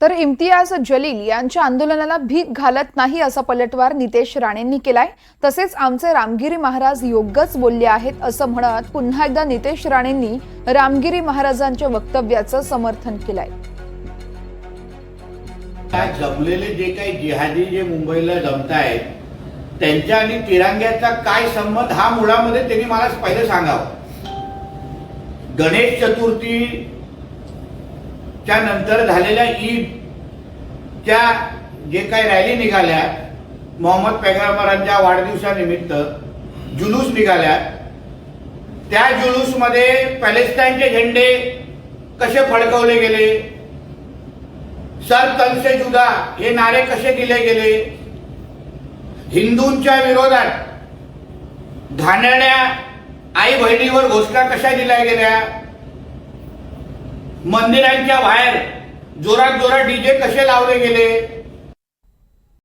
तर इम्तियाज जलील यांच्या आंदोलनाला भीक घालत नाही असा पलटवार नितेश राणेंनी केलाय। तसेच आमचे रामगिरी महाराज योग्यच बोलले आहेत असं म्हणत पुन्हा एकदा नितेश राणेंनी रामगिरी महाराजांच्या वक्तव्याचं समर्थन केलंय। जमलेले जे काही जिहादी जे मुंबईला जमतायत त्यांच्या आणि तिरंग्याचा काय संबंध हा मुळामध्ये त्यांनी मला पहिले सांगावं। गणेश चतुर्थीच्या नंतर झालेल्या ईदच्या जे काही रॅली निघाल्या, मोहम्मद पैगंबरांच्या वाढदिवसानिमित्त जुलूस निघाल्या, त्या जुलूसमध्ये पॅलेस्टाईनचे झेंडे कसे फडकवले गेले, सर तल से जुदा हे नारे कसे दिले गेले, हिंदूंच्या विरोधात घाणेरड्या आई बहिणीवर घोषणा कशा दिल्या गेल्या, मंदिरांच्या बाहेर जोरात जोरात डीजे कसे लावले गेले,